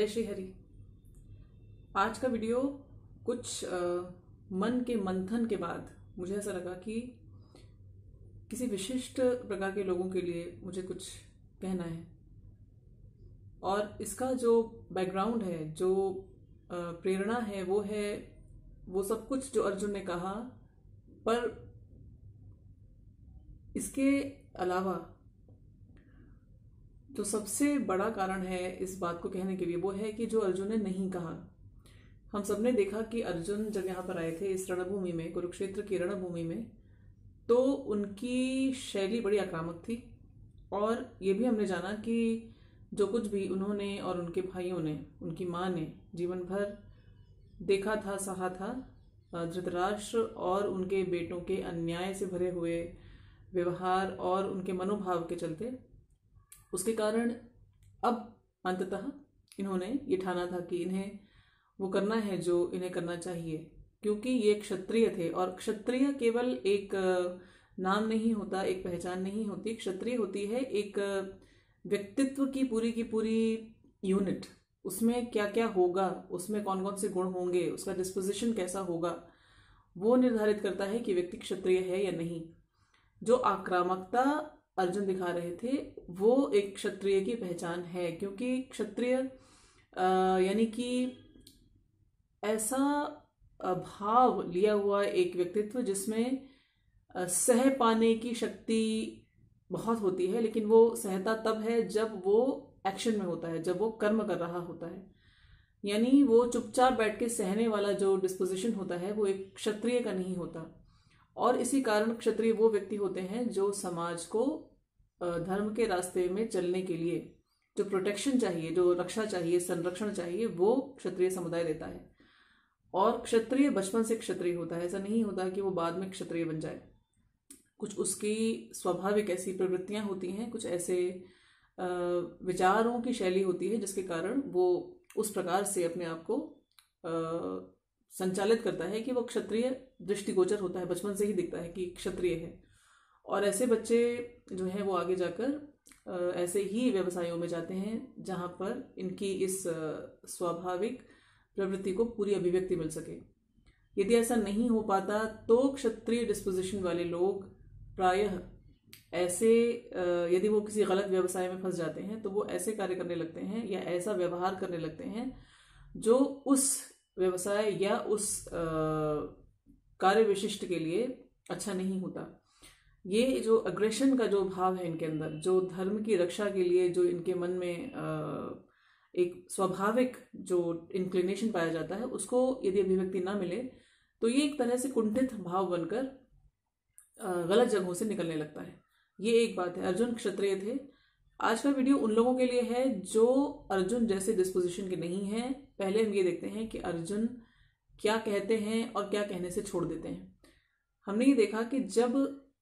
श्री हरि। आज का वीडियो कुछ मन के मंथन के बाद मुझे ऐसा लगा कि किसी विशिष्ट प्रकार के लोगों के लिए मुझे कुछ कहना है। और इसका जो बैकग्राउंड है, जो प्रेरणा है, वो सब कुछ जो अर्जुन ने कहा, पर इसके अलावा जो सबसे बड़ा कारण है इस बात को कहने के लिए वो है कि जो अर्जुन ने नहीं कहा। हम सबने देखा कि अर्जुन जब यहाँ पर आए थे इस रणभूमि में, कुरुक्षेत्र की रणभूमि में, तो उनकी शैली बड़ी आक्रामक थी। और ये भी हमने जाना कि जो कुछ भी उन्होंने और उनके भाइयों ने, उनकी माँ ने जीवन भर देखा था, सहा था, धृतराष्ट्र और उनके बेटों के अन्याय से भरे हुए व्यवहार और उनके मनोभाव के चलते, उसके कारण अब अंततः इन्होंने ये ठाना था कि इन्हें वो करना है जो इन्हें करना चाहिए, क्योंकि ये क्षत्रिय थे। और क्षत्रिय केवल एक नाम नहीं होता, एक पहचान नहीं होती। क्षत्रिय होती है एक व्यक्तित्व की पूरी यूनिट। उसमें क्या क्या होगा, उसमें कौन कौन से गुण होंगे, उसका डिस्पोजिशन कैसा होगा, वो निर्धारित करता है कि व्यक्ति क्षत्रिय है या नहीं। जो आक्रामकता अर्जुन दिखा रहे थे वो एक क्षत्रिय की पहचान है, क्योंकि क्षत्रिय यानी कि ऐसा भाव लिया हुआ एक व्यक्तित्व जिसमें सह पाने की शक्ति बहुत होती है, लेकिन वो सहता तब है जब वो एक्शन में होता है, जब वो कर्म कर रहा होता है। यानी वो चुपचाप बैठ के सहने वाला जो डिस्पोजिशन होता है वो एक क्षत्रिय का नहीं होता। और इसी कारण क्षत्रिय वो व्यक्ति होते हैं जो समाज को धर्म के रास्ते में चलने के लिए जो प्रोटेक्शन चाहिए, जो रक्षा चाहिए, संरक्षण चाहिए, वो क्षत्रिय समुदाय देता है। और क्षत्रिय बचपन से क्षत्रिय होता है, ऐसा नहीं होता कि वो बाद में क्षत्रिय बन जाए। कुछ उसकी स्वाभाविक ऐसी प्रवृत्तियां होती हैं, कुछ ऐसे विचारों की शैली होती है जिसके कारण वो उस प्रकार से अपने आप को संचालित करता है कि वो क्षत्रिय दृष्टिगोचर होता है, बचपन से ही दिखता है कि क्षत्रिय है। और ऐसे बच्चे जो हैं वो आगे जाकर ऐसे ही व्यवसायों में जाते हैं जहां पर इनकी इस स्वाभाविक प्रवृत्ति को पूरी अभिव्यक्ति मिल सके। यदि ऐसा नहीं हो पाता तो क्षत्रिय डिस्पोजिशन वाले लोग प्रायः ऐसे, यदि वो किसी गलत व्यवसाय में फंस जाते हैं तो वो ऐसे कार्य करने लगते हैं या ऐसा व्यवहार करने लगते हैं जो उस व्यवसाय या उस कार्य विशिष्ट के लिए अच्छा नहीं होता। ये जो अग्रेशन का जो भाव है इनके अंदर, जो धर्म की रक्षा के लिए जो इनके मन में एक स्वाभाविक जो इंक्लिनेशन पाया जाता है, उसको यदि अभिव्यक्ति ना मिले तो ये एक तरह से कुंठित भाव बनकर गलत जगहों से निकलने लगता है। ये एक बात है। अर्जुन क्षत्रिय थे। आज का वीडियो उन लोगों के लिए है जो अर्जुन जैसे डिस्पोजिशन के नहीं हैं। पहले हम ये देखते हैं कि अर्जुन क्या कहते हैं और क्या कहने से छोड़ देते हैं। हमने ये देखा कि जब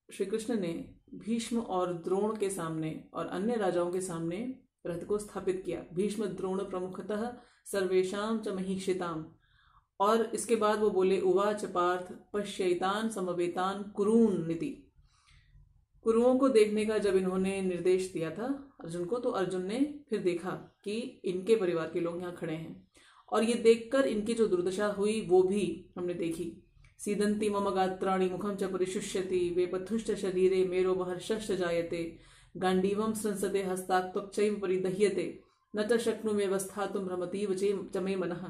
श्री कृष्ण ने भीष्म और द्रोण के सामने और अन्य राजाओं के सामने रथ को स्थापित किया, भीष्म द्रोण प्रमुखतः सर्वेशाम च महीक्षिताम, और इसके बाद वो बोले उवाच पार्थ पश्यैतान समवेतान कुरून नीति। कुरुओं को देखने का जब इन्होंने निर्देश दिया था अर्जुन को, तो अर्जुन ने फिर देखा कि इनके परिवार के लोग यहाँ खड़े हैं, और ये देखकर इनकी जो दुर्दशा हुई वो भी हमने देखी। सीदंती मम गात्राणि मुखम च परिशुष्यति वेपथुष्ट शरीरे मेरो महर्षश्च जायते गांडीवम संसदे हस्ताक्त्वक्चैव परिदह्यते न च शक्नुमि व्यवस्थातुं भ्रमतीव च मे मनः।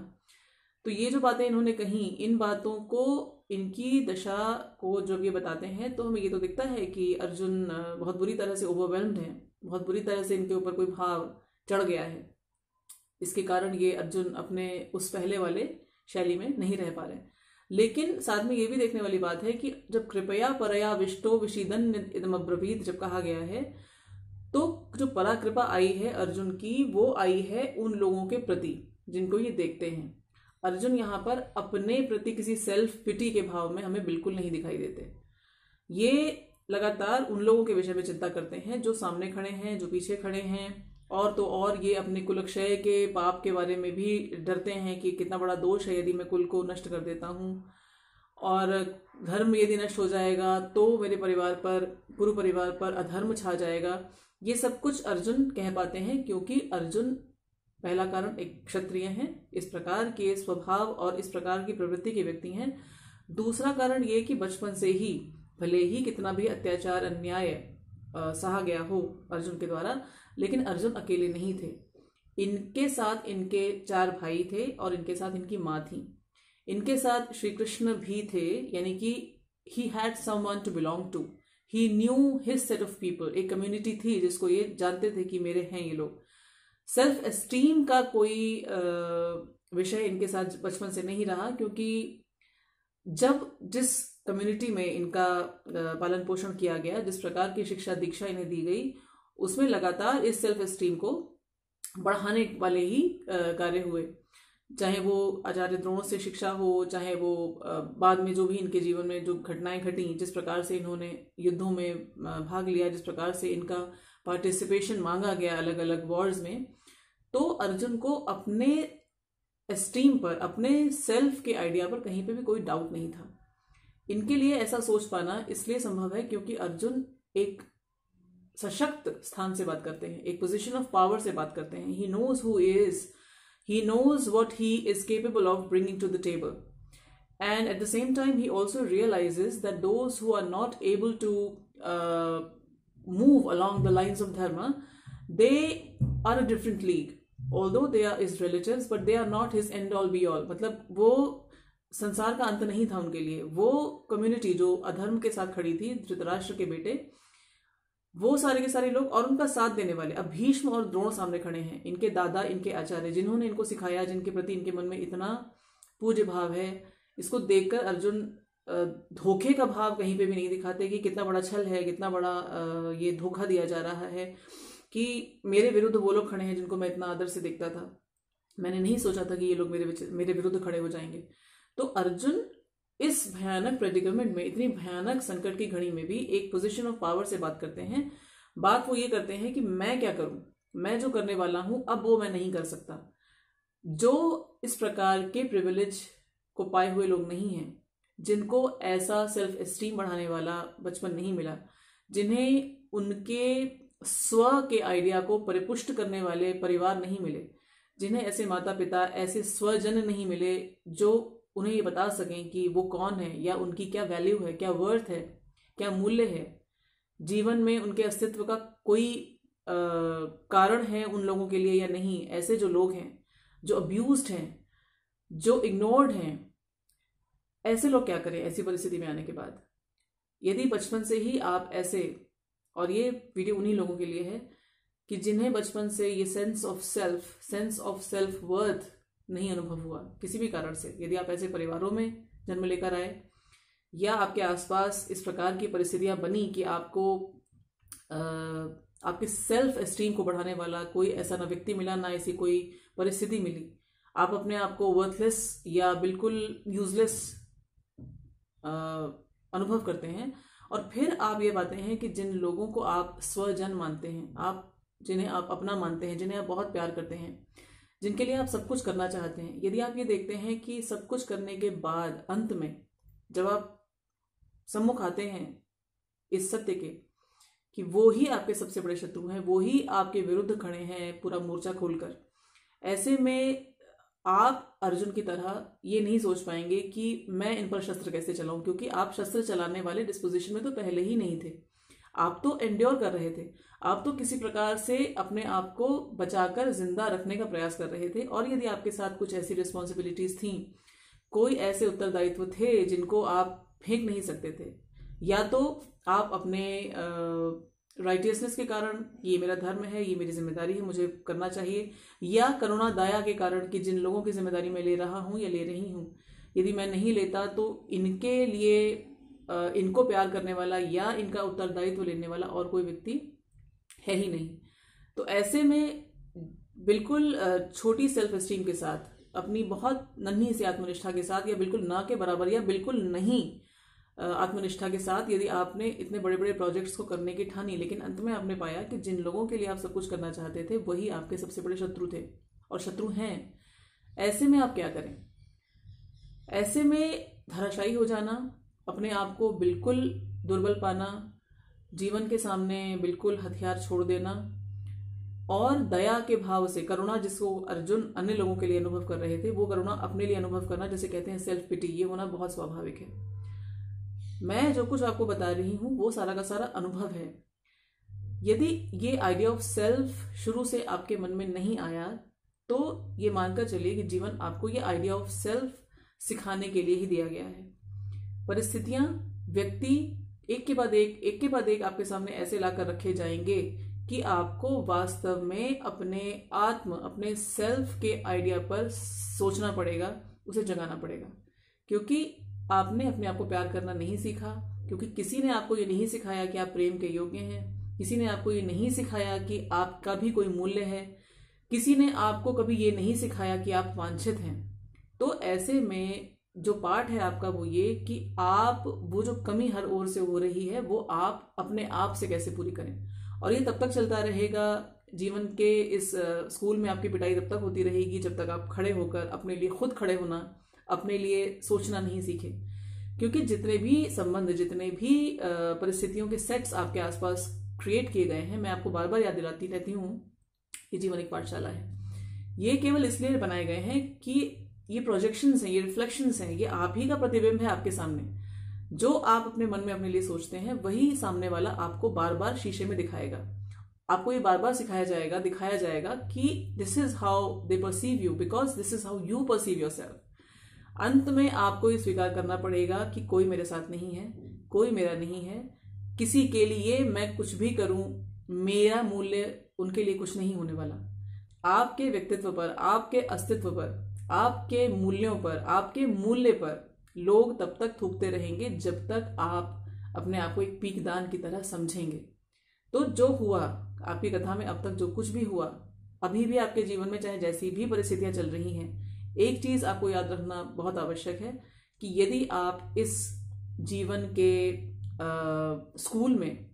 तो ये जो बातें इन्होंने कही, इन बातों को, इनकी दशा को जब ये बताते हैं तो हमें ये तो दिखता है कि अर्जुन बहुत बुरी तरह से ओवरवेल्म्ड है, बहुत बुरी तरह से इनके ऊपर कोई भाव चढ़ गया है। इसके कारण ये अर्जुन अपने उस पहले वाले शैली में नहीं रह पा रहे। लेकिन साथ में ये भी देखने वाली बात है कि जब कृपया परया विष्टो विषीदन इदमब्रवीत जब कहा गया है, तो जो पराकृपा आई है अर्जुन की, वो आई है उन लोगों के प्रति जिनको ये देखते हैं। अर्जुन यहाँ पर अपने प्रति किसी सेल्फ पिटी के भाव में हमें बिल्कुल नहीं दिखाई देते। ये लगातार उन लोगों के विषय में चिंता करते हैं जो सामने खड़े हैं, जो पीछे खड़े हैं, और तो और ये अपने कुलक्षय के पाप के बारे में भी डरते हैं कि कितना बड़ा दोष है यदि मैं कुल को नष्ट कर देता हूँ, और धर्म यदि नष्ट हो जाएगा तो मेरे परिवार पर, पूरे परिवार पर अधर्म छा जाएगा। ये सब कुछ अर्जुन कह पाते हैं क्योंकि अर्जुन पहला कारण एक क्षत्रिय हैं, इस प्रकार के स्वभाव और इस प्रकार की प्रवृत्ति के व्यक्ति हैं। दूसरा कारण ये कि बचपन से ही भले ही कितना भी अत्याचार अन्याय सहा गया हो अर्जुन के द्वारा, लेकिन अर्जुन अकेले नहीं थे। इनके साथ इनके 4 भाई थे और इनके साथ इनकी माँ थी। इनके साथ श्री कृष्ण भी थे, यानी कि he had someone to belong to, he knew his set of people. एक कम्युनिटी थी जिसको ये जानते थे कि मेरे हैं ये लोग। सेल्फ एस्टीम का कोई विषय इनके साथ बचपन से नहीं रहा, क्योंकि जब जिस कम्युनिटी में इनका पालन पोषण किया गया, जिस प्रकार की शिक्षा दीक्षा इन्हें दी गई, उसमें लगातार इस सेल्फ एस्टीम को बढ़ाने वाले ही कार्य हुए। चाहे वो आचार्य द्रोण से शिक्षा हो, चाहे वो बाद में जो भी इनके जीवन में जो घटनाएं घटी, जिस प्रकार से इन्होंने युद्धों में भाग लिया, जिस प्रकार से इनका पार्टिसिपेशन मांगा गया अलग अलग वॉर्स में, तो अर्जुन को अपने एस्टीम पर, अपने सेल्फ के आइडिया पर कहीं पे भी कोई डाउट नहीं था। इनके लिए ऐसा सोच पाना इसलिए संभव है क्योंकि अर्जुन एक सशक्त स्थान से बात करते हैं, एक पोजीशन ऑफ पावर से बात करते हैं। He knows who is, he knows what he is capable of bringing to the table, and at the same time he also realizes that those who are not able to move along the lines of dharma, they are a different league, although they are his relatives, but they are not his end all be all। मतलब वो संसार का अंत नहीं था उनके लिए। वो कम्युनिटी जो अधर्म के साथ खड़ी थी, धृतराष्ट्र के बेटे, वो सारे के सारे लोग और उनका साथ देने वाले, अब भीष्म और द्रोण सामने खड़े हैं, इनके दादा, इनके आचार्य, जिन्होंने इनको सिखाया, जिनके प्रति इनके मन में इतना पूज्य भाव है। इसको देखकर अर्जुन धोखे का भाव कहीं पे भी नहीं दिखाते कि कितना बड़ा छल है, कितना बड़ा ये धोखा दिया जा रहा है कि मेरे विरुद्ध वो लोग खड़े हैं जिनको मैं इतना आदर से देखता था, मैंने नहीं सोचा था कि ये लोग मेरे विरुद्ध खड़े हो जाएंगे। तो अर्जुन इस भयानक प्रेडिकमेंट में, इतनी भयानक संकट की घड़ी में भी एक पोजीशन ऑफ पावर से बात करते हैं। बात वो ये करते हैं कि मैं क्या करूं, मैं जो करने वाला हूं अब वो मैं नहीं कर सकता। जो इस प्रकार के प्रिविलेज को पाए हुए लोग नहीं हैं, जिनको ऐसा सेल्फ एस्टीम बढ़ाने वाला बचपन नहीं मिला, जिन्हें उनके स्व के आइडिया को परिपुष्ट करने वाले परिवार नहीं मिले, जिन्हें ऐसे माता पिता, ऐसे स्वजन नहीं मिले जो उन्हें ये बता सकें कि वो कौन है, या उनकी क्या वैल्यू है, क्या वर्थ है, क्या मूल्य है, जीवन में उनके अस्तित्व का कोई कारण है उन लोगों के लिए या नहीं। ऐसे जो लोग हैं, जो अब्यूज्ड हैं, जो इग्नोर्ड हैं, ऐसे लोग क्या करें ऐसी परिस्थिति में आने के बाद। यदि बचपन से ही आप ऐसे, और ये वीडियो उन्हीं लोगों के लिए है कि जिन्हें बचपन से ये सेंस ऑफ सेल्फ वर्थ नहीं अनुभव हुआ किसी भी कारण से, यदि आप ऐसे परिवारों में जन्म लेकर आए, या आपके आसपास इस प्रकार की परिस्थितियां बनी कि आपको आपके सेल्फ एस्टीम को बढ़ाने वाला कोई ऐसा ना व्यक्ति मिला, ना ऐसी कोई परिस्थिति मिली, आप अपने आप को वर्थलेस या बिल्कुल यूजलेस अनुभव करते हैं, और फिर आप ये पाते हैं कि जिन लोगों को आप स्वजन मानते हैं, आप जिन्हें आप अपना मानते हैं, जिन्हें आप बहुत प्यार करते हैं, जिनके लिए आप सब कुछ करना चाहते हैं, यदि आप ये देखते हैं कि सब कुछ करने के बाद अंत में जब आप सम्मुख आते हैं इस सत्य के कि वो ही आपके सबसे बड़े शत्रु हैं, वो ही आपके विरुद्ध खड़े हैं पूरा मोर्चा खोलकर, ऐसे में आप अर्जुन की तरह ये नहीं सोच पाएंगे कि मैं इन पर शस्त्र कैसे चलाऊं, क्योंकि आप शस्त्र चलाने वाले डिस्पोजिशन में तो पहले ही नहीं थे। आप तो एंड्योर कर रहे थे, आप तो किसी प्रकार से अपने आप को बचाकर जिंदा रखने का प्रयास कर रहे थे। और यदि आपके साथ कुछ ऐसी रिस्पॉन्सिबिलिटीज थी, कोई ऐसे उत्तरदायित्व थे जिनको आप फेंक नहीं सकते थे, या तो आप अपने राइटियसनेस के कारण, ये मेरा धर्म है, ये मेरी जिम्मेदारी है, मुझे करना चाहिए, या करुणा दया के कारण कि जिन लोगों की जिम्मेदारी मैं ले रहा हूं या ले रही हूं, यदि मैं नहीं लेता तो इनके लिए इनको प्यार करने वाला या इनका उत्तरदायित्व लेने वाला और कोई व्यक्ति है ही नहीं। तो ऐसे में बिल्कुल छोटी सेल्फ एस्टीम के साथ, अपनी बहुत नन्ही सी आत्मनिष्ठा के साथ, या बिल्कुल ना के बराबर या बिल्कुल नहीं आत्मनिष्ठा के साथ यदि आपने इतने बड़े बड़े प्रोजेक्ट्स को करने की ठानी, लेकिन अंत में आपने पाया कि जिन लोगों के लिए आप सब कुछ करना चाहते थे वही आपके सबसे बड़े शत्रु थे और शत्रु हैं, ऐसे में आप क्या करें? ऐसे में धराशायी हो जाना, अपने आप को बिल्कुल दुर्बल पाना, जीवन के सामने बिल्कुल हथियार छोड़ देना, और दया के भाव से, करुणा जिसको अर्जुन अन्य लोगों के लिए अनुभव कर रहे थे, वो करुणा अपने लिए अनुभव करना, जैसे कहते हैं सेल्फ पिटी, ये होना बहुत स्वाभाविक है। मैं जो कुछ आपको बता रही हूं वो सारा का सारा अनुभव है। यदि ये आइडिया ऑफ सेल्फ शुरू से आपके मन में नहीं आया तो ये मानकर चलिए कि जीवन आपको ये आइडिया ऑफ सेल्फ सिखाने के लिए ही दिया गया है। परिस्थितियां, व्यक्ति एक के बाद एक आपके सामने ऐसे लाकर रखे जाएंगे कि आपको वास्तव में अपने सेल्फ के आइडिया पर सोचना पड़ेगा, उसे जगाना पड़ेगा। क्योंकि आपने अपने आप को प्यार करना नहीं सीखा, क्योंकि किसी ने आपको ये नहीं सिखाया कि आप प्रेम के योग्य हैं, किसी ने आपको ये नहीं सिखाया कि आपका भी कोई मूल्य है, किसी ने आपको कभी ये नहीं सिखाया कि आप वांछित हैं। तो ऐसे में जो पार्ट है आपका वो ये कि आप वो जो कमी हर ओर से हो रही है वो आप अपने आप से कैसे पूरी करें। और ये तब तक चलता रहेगा, जीवन के इस स्कूल में आपकी पिटाई तब तक होती रहेगी जब तक आप खड़े होकर अपने लिए खुद खड़े होना, अपने लिए सोचना नहीं सीखे। क्योंकि जितने भी संबंध, जितने भी परिस्थितियों के सेट्स आपके आसपास क्रिएट किए गए हैं, मैं आपको बार बार याद दिलाती रहती हूँ कि जीवन एक पाठशाला है। ये केवल इसलिए बनाए गए हैं कि ये प्रोजेक्शंस हैं, ये रिफ्लेक्शंस हैं, ये आप ही का प्रतिबिंब है आपके सामने। जो आप अपने मन में अपने लिए सोचते हैं वही सामने वाला आपको बार बार शीशे में दिखाएगा। आपको ये बार बार दिखाया जाएगा कि this is how they perceive you, because this is how you perceive yourself. अंत में आपको ये स्वीकार करना पड़ेगा कि कोई मेरे साथ नहीं है, कोई मेरा नहीं है, किसी के लिए मैं कुछ भी करूं मेरा मूल्य उनके लिए कुछ नहीं होने वाला। आपके व्यक्तित्व पर, आपके अस्तित्व पर, आपके मूल्यों पर, आपके मूल्य पर लोग तब तक थूकते रहेंगे जब तक आप अपने आप को एक पीकदान की तरह समझेंगे। तो जो हुआ आपकी कथा में अब तक, जो कुछ भी हुआ, अभी भी आपके जीवन में चाहे जैसी भी परिस्थितियां चल रही हैं, एक चीज आपको याद रखना बहुत आवश्यक है कि यदि आप इस जीवन के स्कूल में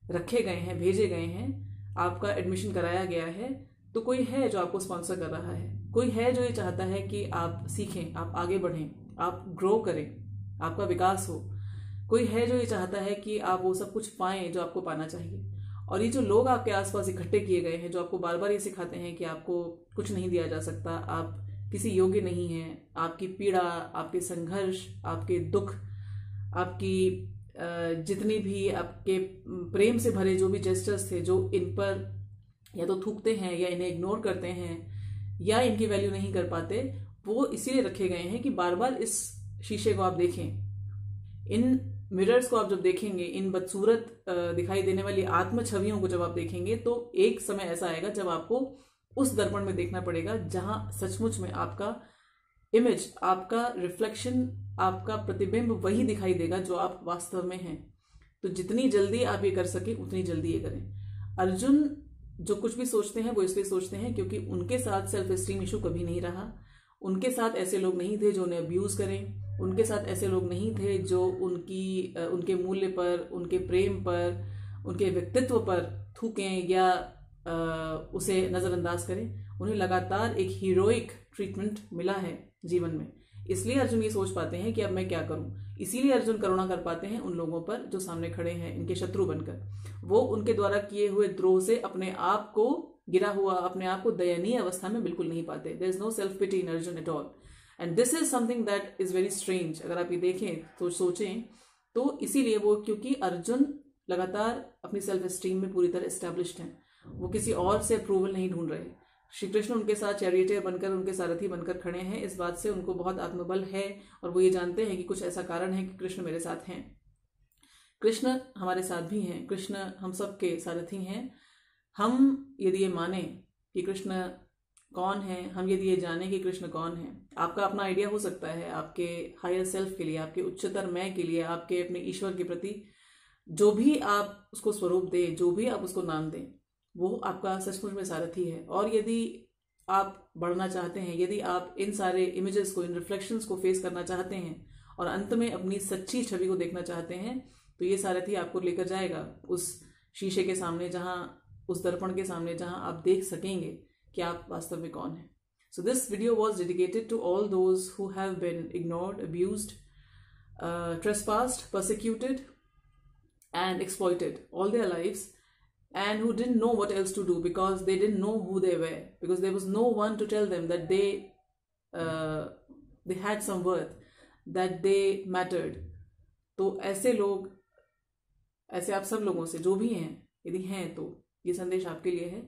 रखे गए हैं, भेजे गए हैं, आपका एडमिशन कराया गया है, तो कोई है जो आपको स्पॉन्सर कर रहा है, कोई है जो ये चाहता है कि आप सीखें, आप आगे बढ़ें, आप ग्रो करें, आपका विकास हो। कोई है जो ये चाहता है कि आप वो सब कुछ पाएं जो आपको पाना चाहिए। और ये जो लोग आपके आसपास इकट्ठे किए गए हैं, जो आपको बार बार ये सिखाते हैं कि आपको कुछ नहीं दिया जा सकता, आप किसी योग्य नहीं हैं, आपकी पीड़ा, आपके संघर्ष, आपके दुख, आपकी जितनी भी आपके प्रेम से भरे जो भी जेस्चर्स थे, जो इन पर या तो थूकते हैं या इन्हें इग्नोर करते हैं या इनकी वैल्यू नहीं कर पाते, वो इसीलिए रखे गए हैं कि बार बार इस शीशे को आप देखें। इन मिरर्स को आप जब देखेंगे, इन बदसूरत दिखाई देने वाली आत्म छवियों को जब आप देखेंगे, तो एक समय ऐसा आएगा जब आपको उस दर्पण में देखना पड़ेगा जहां सचमुच में आपका इमेज, आपका रिफ्लेक्शन, आपका प्रतिबिंब वही दिखाई देगा जो आप वास्तव में हैं। तो जितनी जल्दी आप ये कर सके उतनी जल्दी ये करें। अर्जुन जो कुछ भी सोचते हैं वो इसलिए सोचते हैं क्योंकि उनके साथ सेल्फ एस्टीम इशू कभी नहीं रहा। उनके साथ ऐसे लोग नहीं थे जो उन्हें अब्यूज करें, उनके साथ ऐसे लोग नहीं थे जो उनके मूल्य पर, उनके प्रेम पर, उनके व्यक्तित्व पर थूकें या उसे नजरअंदाज करें। उन्हें लगातार एक हीरोइक ट्रीटमेंट मिला है जीवन में, इसलिए अर्जुन ये सोच पाते हैं कि अब मैं क्या करूं। इसीलिए अर्जुन करुणा कर पाते हैं उन लोगों पर जो सामने खड़े हैं इनके शत्रु बनकर। वो उनके द्वारा किए हुए द्रोह से अपने आप को गिरा हुआ, अपने आप को दयनीय अवस्था में बिल्कुल नहीं पाते। There is no self pity in Arjun at all, and this is something that is very strange. अगर आप ये देखें तो सोचें तो इसीलिए वो, क्योंकि अर्जुन लगातार अपनी सेल्फ एस्टीम में पूरी तरह एस्टेब्लिश्ड हैं, वो किसी और से अप्रूवल नहीं ढूंढ रहे। श्री कृष्ण उनके साथ चैरियटर बनकर, उनके सारथी बनकर खड़े हैं, इस बात से उनको बहुत आत्मबल है और वो ये जानते हैं कि कुछ ऐसा कारण है कि कृष्ण मेरे साथ हैं। कृष्ण हमारे साथ भी हैं, कृष्ण हम सब के सारथी हैं। हम यदि ये माने कि कृष्ण कौन है, हम यदि ये जाने कि कृष्ण कौन है, आपका अपना आइडिया हो सकता है आपके हायर सेल्फ के लिए, आपके उच्चतर मैं के लिए, आपके अपने ईश्वर के प्रति जो भी आप उसको स्वरूप दें, जो भी आप उसको नाम दें, वो आपका सचमुच में सारथी है। और यदि आप बढ़ना चाहते हैं, यदि आप इन सारे इमेजेस को, इन रिफ्लेक्शंस को फेस करना चाहते हैं और अंत में अपनी सच्ची छवि को देखना चाहते हैं, तो ये सारथी आपको लेकर जाएगा उस शीशे के सामने, जहां, उस दर्पण के सामने, जहां आप देख सकेंगे कि आप वास्तव में कौन है। So this video was dedicated to all those who have been ignored, abused, trespassed, persecuted and exploited all their lives, and who didn't know what else to do because they didn't know who they were, because there was no one to tell them that they had some worth, that they mattered. तो ऐसे लोग, ऐसे आप सब लोगों से जो भी हैं, यदि हैं तो ये संदेश आपके लिए है।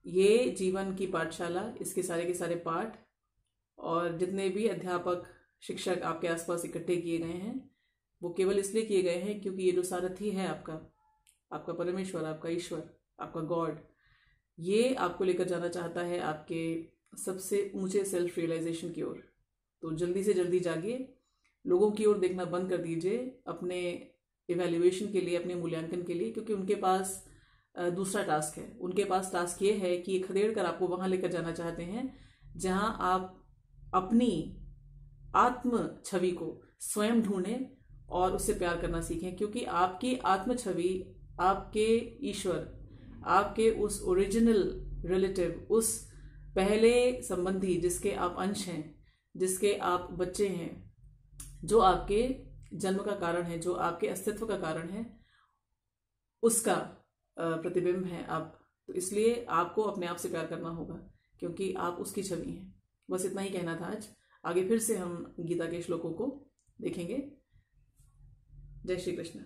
ये जीवन की पाठशाला, इसके सारे के सारे पाठ और जितने भी अध्यापक शिक्षक आपके आसपास इकट्ठे किए गए हैं, वो केवल इसलिए किए गए हैं क्योंकि ये जो सारथी है आपका परमेश्वर, आपका ईश्वर, आपका गॉड, ये आपको लेकर जाना चाहता है आपके सबसे ऊंचे सेल्फ रियलाइजेशन की ओर। तो जल्दी से जल्दी जागिए, लोगों की ओर देखना बंद कर दीजिए अपने इवैल्यूएशन के लिए, अपने मूल्यांकन के लिए, क्योंकि उनके पास दूसरा टास्क है। उनके पास टास्क ये है कि खदेड़ कर आपको वहां लेकर जाना चाहते हैं जहां आप अपनी आत्म छवि को स्वयं ढूंढें और उससे प्यार करना सीखें, क्योंकि आपकी आत्म छवि, आपके ईश्वर, आपके उस ओरिजिनल रिलेटिव, उस पहले संबंधी जिसके आप अंश हैं, जिसके आप बच्चे हैं, जो आपके जन्म का कारण है, जो आपके अस्तित्व का कारण है, उसका प्रतिबिंब है आप। तो इसलिए आपको अपने आप से प्यार करना होगा क्योंकि आप उसकी छवि हैं। बस इतना ही कहना था आज। आगे फिर से हम गीता के श्लोकों को देखेंगे। जय श्री कृष्ण।